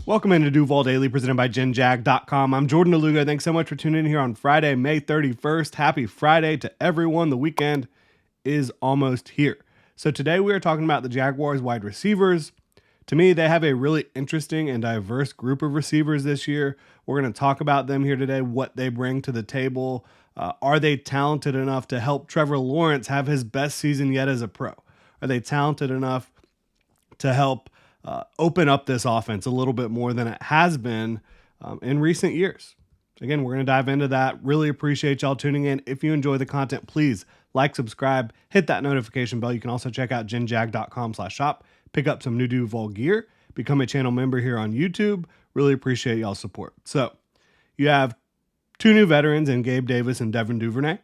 Welcome into Duval Daily, presented by GenJag.com. I'm Jordan Lugo. Thanks so much for tuning in here on Friday, May 31st. Happy Friday to everyone. The weekend is almost here. So today we are talking about the Jaguars wide receivers. To me, they have a really interesting and diverse group of receivers this year. We're going to talk about them here today, what they bring to the table. Are they talented enough to help Trevor Lawrence have his best season yet as a pro? Are they talented enough to help open up this offense a little bit more than it has been in recent years? Again, we're going to dive into that. Really appreciate y'all tuning in. If you enjoy the content, please like, subscribe, hit that notification bell. You can also check out genjag.com/shop, pick up some new Duval gear, become a channel member here on YouTube. Really appreciate y'all's support. So you have two new veterans in Gabe Davis and Devin Duvernay,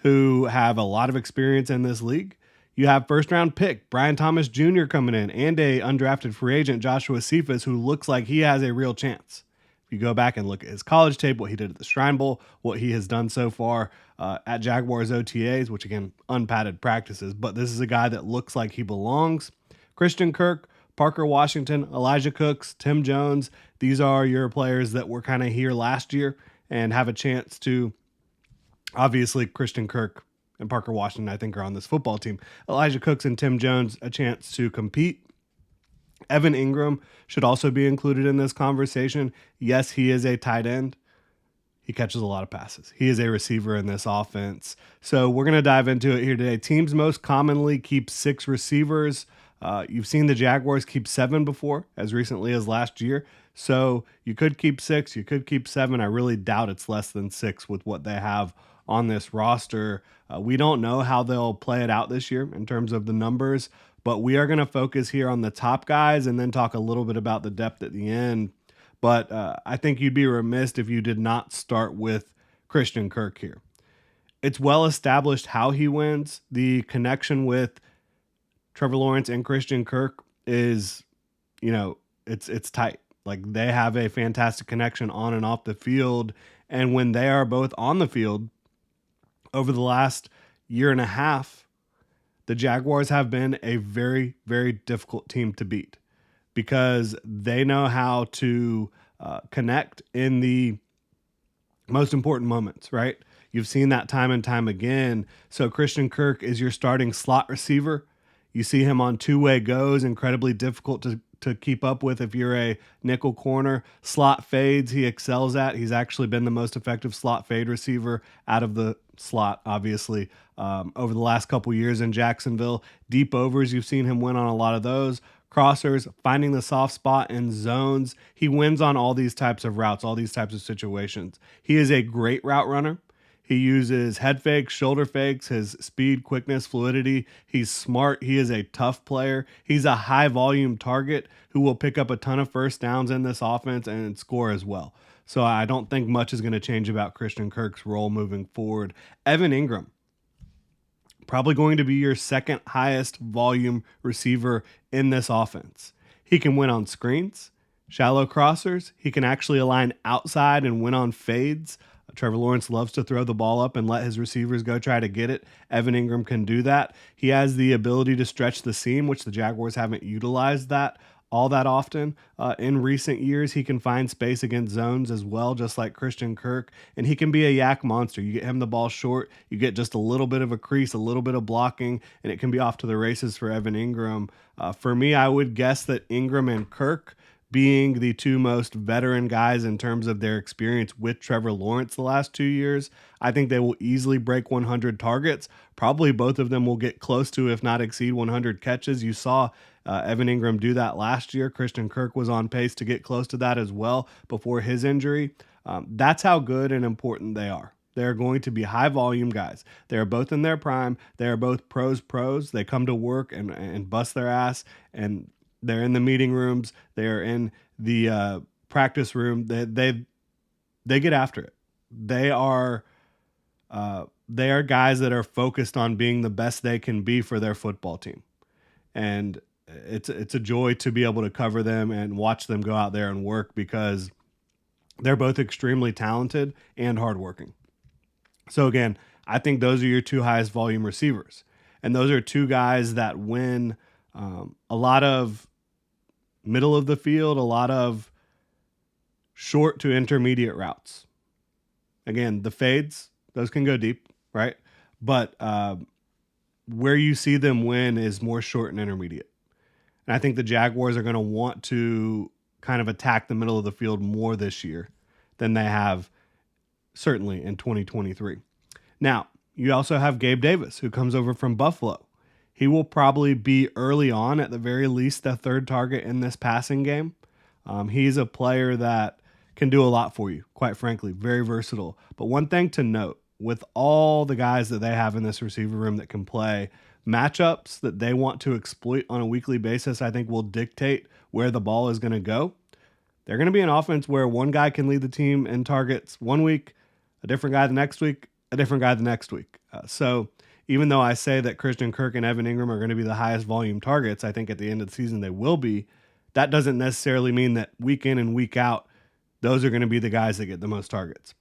who have a lot of experience in this league. You have first-round pick Brian Thomas Jr. coming in and a undrafted free agent, Joshua Cephas, who looks like he has a real chance. If you go back and look at his college tape, what he did at the Shrine Bowl, what he has done so far at Jaguars OTAs, which again, unpadded practices, but this is a guy that looks like he belongs. Christian Kirk, Parker Washington, Elijah Cooks, Tim Jones, these are your players that were kind of here last year and have a chance to, obviously Christian Kirk and Parker Washington, I think, are on this football team. Elijah Cooks and Tim Jones, a chance to compete. Evan Engram should also be included in this conversation. Yes, he is a tight end. He catches a lot of passes. He is a receiver in this offense. So we're going to dive into it here today. Teams most commonly keep 6 receivers. You've seen the Jaguars keep 7 before, as recently as last year. So you could keep 6, you could keep 7. I really doubt it's less than 6 with what they have on this roster. We don't know how they'll play it out this year in terms of the numbers, but we are going to focus here on the top guys and then talk a little bit about the depth at the end. But I think you'd be remiss if you did not start with Christian Kirk here. It's well established how he wins. The connection with Trevor Lawrence and Christian Kirk is, it's tight. Like, they have a fantastic connection on and off the field. And when they are both on the field, over the last year and a half, the Jaguars have been a very, very difficult team to beat because they know how to connect in the most important moments, right? You've seen that time and time again. So Christian Kirk is your starting slot receiver. You see him on two-way goes, incredibly difficult to keep up with if you're a nickel corner. Slot fades, he excels at. He's actually been the most effective slot fade receiver out of the slot, obviously, over the last couple years in Jacksonville. Deep overs, you've seen him win on a lot of those. Crossers, finding the soft spot in zones. He wins on all these types of routes, all these types of situations. He is a great route runner. He uses head fakes, shoulder fakes, his speed, quickness, fluidity. He's smart. He is a tough player. He's a high volume target who will pick up a ton of first downs in this offense and score as well. So I don't think much is going to change about Christian Kirk's role moving forward. Evan Engram, probably going to be your second highest volume receiver in this offense. He can win on screens, shallow crossers. He can actually align outside and win on fades. Trevor Lawrence loves to throw the ball up and let his receivers go try to get it. Evan Engram can do that. He has the ability to stretch the seam, which the Jaguars haven't utilized that all that often in recent years. He can find space against zones as well, just like Christian Kirk, and he can be a yak monster. You get him the ball short, you get just a little bit of a crease, a little bit of blocking, and it can be off to the races for Evan Engram. For me, I would guess that Engram and Kirk, being the two most veteran guys in terms of their experience with Trevor Lawrence the last 2 years, I think they will easily break 100 targets. Probably both of them will get close to, if not exceed, 100 catches. You saw Evan Engram do that last year. Christian Kirk was on pace to get close to that as well before his injury. That's how good and important they are. They're going to be high volume guys. They're both in their prime. They are both pros. They come to work and bust their ass, and they're in the meeting rooms. They're in the practice room. They get after it. They are guys that are focused on being the best they can be for their football team. And it's a joy to be able to cover them and watch them go out there and work because they're both extremely talented and hardworking. So again, I think those are your two highest volume receivers. And those are two guys that win a lot of middle of the field, a lot of short to intermediate routes. Again, the fades, those can go deep, right? But where you see them win is more short and intermediate. And I think the Jaguars are going to want to kind of attack the middle of the field more this year than they have certainly in 2023. Now, you also have Gabe Davis, who comes over from Buffalo. He will probably be early on, at the very least, the third target in this passing game. He's a player that can do a lot for you, quite frankly, very versatile. But one thing to note, with all the guys that they have in this receiver room that can play, matchups that they want to exploit on a weekly basis, I think will dictate where the ball is going to go. They're going to be an offense where one guy can lead the team in targets one week, a different guy the next week, a different guy the next week. So even though I say that Christian Kirk and Evan Engram are going to be the highest volume targets, I think at the end of the season they will be. That doesn't necessarily mean that week in and week out, those are going to be the guys that get the most targets.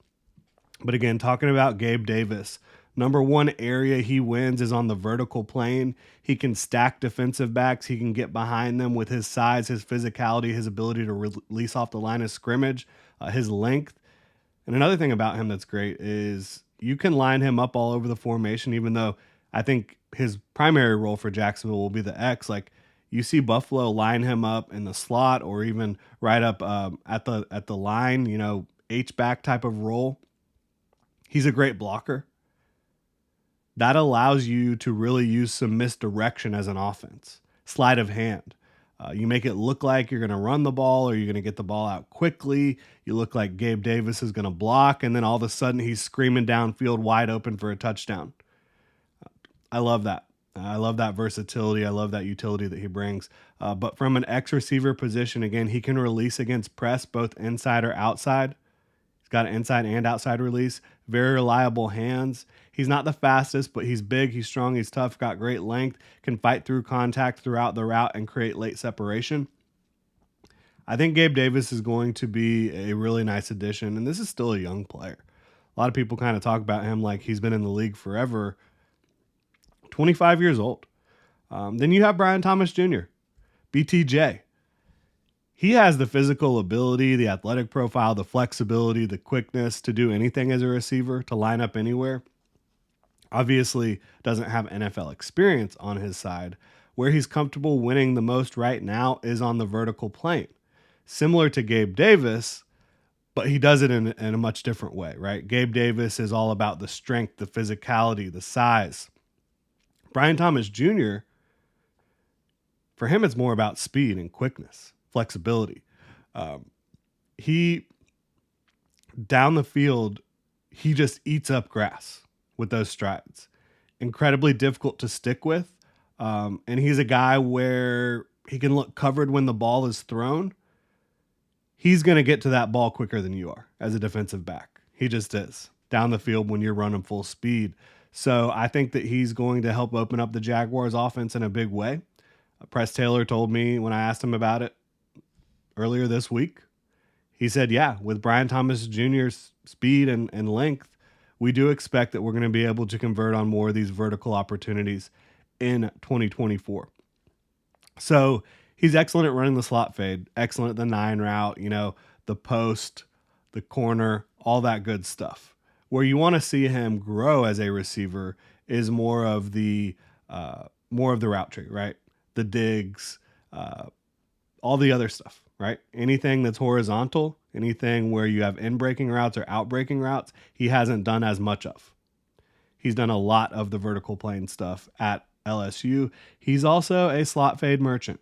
But again, talking about Gabe Davis, number one area he wins is on the vertical plane. He can stack defensive backs. He can get behind them with his size, his physicality, his ability to release off the line of scrimmage, his length. And another thing about him that's great is you can line him up all over the formation, even though I think his primary role for Jacksonville will be the X. Like, you see Buffalo line him up in the slot or even right up at the line, H-back type of role. He's a great blocker. That allows you to really use some misdirection as an offense. Sleight of hand. You make it look like you're going to run the ball or you're going to get the ball out quickly. You look like Gabe Davis is going to block, and then all of a sudden he's screaming downfield wide open for a touchdown. I love that. I love that versatility. I love that utility that he brings. But from an X receiver position, again, he can release against press, both inside or outside. He's got an inside and outside release. Very reliable hands. He's not the fastest, but he's big, he's strong, he's tough, got great length, can fight through contact throughout the route and create late separation. I think Gabe Davis is going to be a really nice addition, and this is still a young player. A lot of people kind of talk about him like he's been in the league forever. 25 years old. Then you have Brian Thomas Jr., BTJ. He has the physical ability, the athletic profile, the flexibility, the quickness to do anything as a receiver, to line up anywhere. Obviously doesn't have NFL experience on his side. Where he's comfortable winning the most right now is on the vertical plane. Similar to Gabe Davis, but he does it in a much different way, right? Gabe Davis is all about the strength, the physicality, the size. Brian Thomas Jr., for him, it's more about speed and quickness, flexibility. He, down the field, he just eats up grass with those strides. Incredibly difficult to stick with. And he's a guy where he can look covered when the ball is thrown. He's going to get to that ball quicker than you are as a defensive back. He just is. Down the field when you're running full speed. So I think that he's going to help open up the Jaguars offense in a big way. Press Taylor told me when I asked him about it earlier this week, he said, yeah, with Brian Thomas Jr.'s speed and length, we do expect that we're going to be able to convert on more of these vertical opportunities in 2024. So he's excellent at running the slot fade, excellent at the 9 route, the post, the corner, all that good stuff. Where you want to see him grow as a receiver is more of the route tree, right? The digs, all the other stuff, right? Anything that's horizontal, anything where you have in-breaking routes or out-breaking routes, he hasn't done as much of. He's done a lot of the vertical plane stuff at LSU. He's also a slot fade merchant.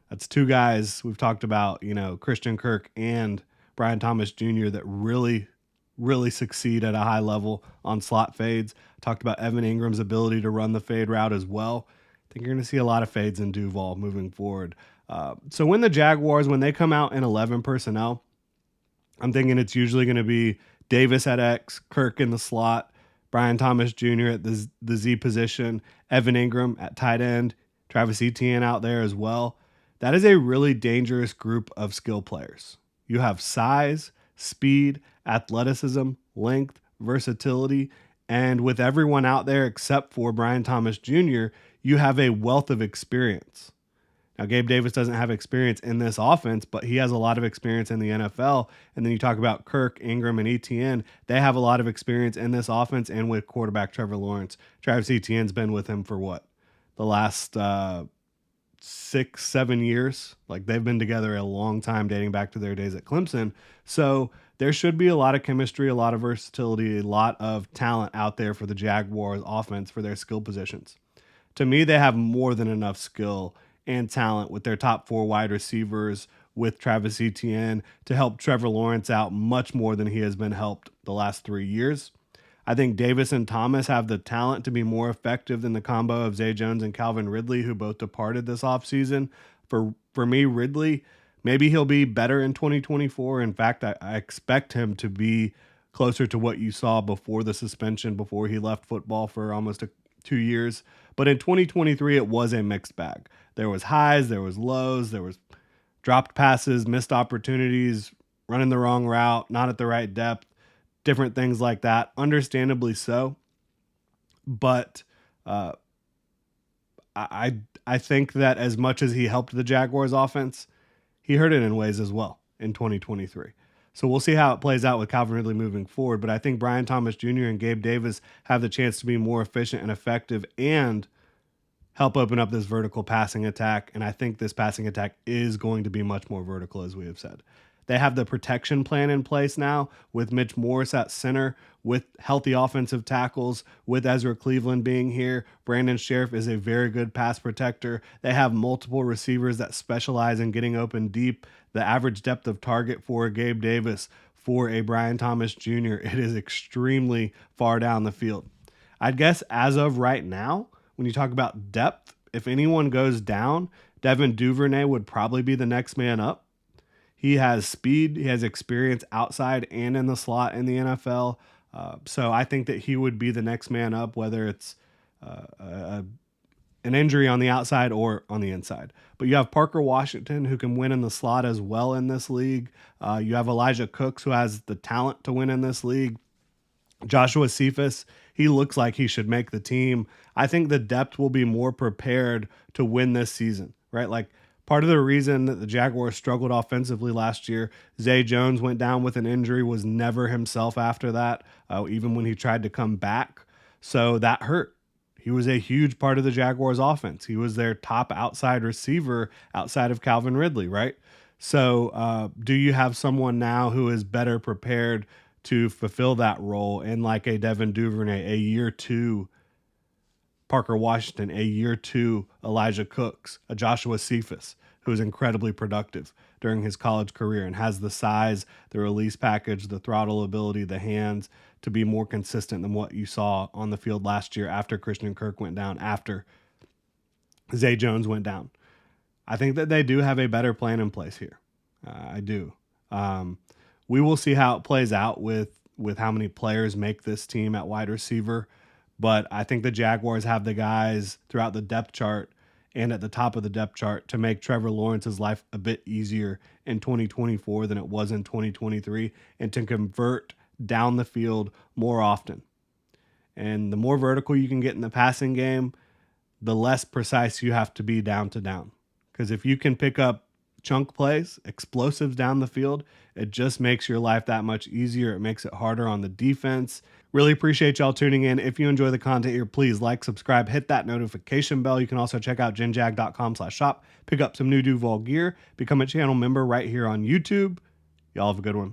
That's two guys we've talked about, Christian Kirk and Brian Thomas Jr. that really succeed at a high level on slot fades. Talked about Evan Engram's ability to run the fade route as well. I think you're going to see a lot of fades in Duval moving forward. So when the Jaguars, when they come out in 11 personnel, I'm thinking it's usually going to be Davis at X, Kirk in the slot, Brian Thomas Jr. at the Z position, Evan Engram at tight end, Travis Etienne out there as well. That is a really dangerous group of skill players. You have size, speed, athleticism, length, versatility, and with everyone out there except for Brian Thomas Jr., you have a wealth of experience. Now, Gabe Davis doesn't have experience in this offense, but he has a lot of experience in the NFL. And then you talk about Kirk, Engram, and Etienne. They have a lot of experience in this offense and with quarterback Trevor Lawrence. Travis Etienne's been with him for what? The last 6-7 years. Like, they've been together a long time, dating back to their days at Clemson. So there should be a lot of chemistry, a lot of versatility, a lot of talent out there for the Jaguars offense for their skill positions. To me, they have more than enough skill and talent with their top 4 wide receivers, with Travis Etienne, to help Trevor Lawrence out much more than he has been helped the last 3 years. I think Davis and Thomas have the talent to be more effective than the combo of Zay Jones and Calvin Ridley, who both departed this offseason. For me, Ridley, maybe he'll be better in 2024. In fact, I expect him to be closer to what you saw before the suspension, before he left football for almost 2 years. But in 2023, it was a mixed bag. There was highs, there was lows, there was dropped passes, missed opportunities, running the wrong route, not at the right depth, different things like that. Understandably so. But I think that as much as he helped the Jaguars offense, he hurt it in ways as well in 2023. So we'll see how it plays out with Calvin Ridley moving forward. But I think Brian Thomas Jr. and Gabe Davis have the chance to be more efficient and effective and help open up this vertical passing attack. And I think this passing attack is going to be much more vertical, as we have said. They have the protection plan in place now with Mitch Morse at center, with healthy offensive tackles, with Ezra Cleveland being here. Brandon Sheriff is a very good pass protector. They have multiple receivers that specialize in getting open deep. The average depth of target for Gabe Davis, for a Brian Thomas Jr., it is extremely far down the field. I'd guess as of right now, when you talk about depth, if anyone goes down, Devin Duvernay would probably be the next man up. He has speed, he has experience outside and in the slot in the NFL. So I think that he would be the next man up, whether it's an injury on the outside or on the inside. But you have Parker Washington, who can win in the slot as well in this league. You have Elijah Cooks, who has the talent to win in this league. Joshua Cephas, he looks like he should make the team. I think the depth will be more prepared to win this season, right? Like, part of the reason that the Jaguars struggled offensively last year, Zay Jones went down with an injury, was never himself after that, even when he tried to come back. So that hurt. He was a huge part of the Jaguars offense. He was their top outside receiver outside of Calvin Ridley, right? So do you have someone now who is better prepared to fulfill that role in, like a Devin Duvernay, a year 2 Parker Washington, a year 2 Elijah Cooks, a Joshua Cephas, who is incredibly productive during his college career and has the size, the release package, the throttle ability, the hands to be more consistent than what you saw on the field last year after Christian Kirk went down, after Zay Jones went down. I think that they do have a better plan in place here. I do. We will see how it plays out with how many players make this team at wide receiver. But I think the Jaguars have the guys throughout the depth chart and at the top of the depth chart to make Trevor Lawrence's life a bit easier in 2024 than it was in 2023, and to convert down the field more often. And the more vertical you can get in the passing game, the less precise you have to be down to down. Because if you can pick up chunk plays, explosives down the field, it just makes your life that much easier. It makes it harder on the defense. Really appreciate y'all tuning in. If you enjoy the content here, please like, subscribe, hit that notification bell. You can also check out genjag.com/shop, pick up some new Duval gear, become a channel member right here on YouTube. Y'all have a good one.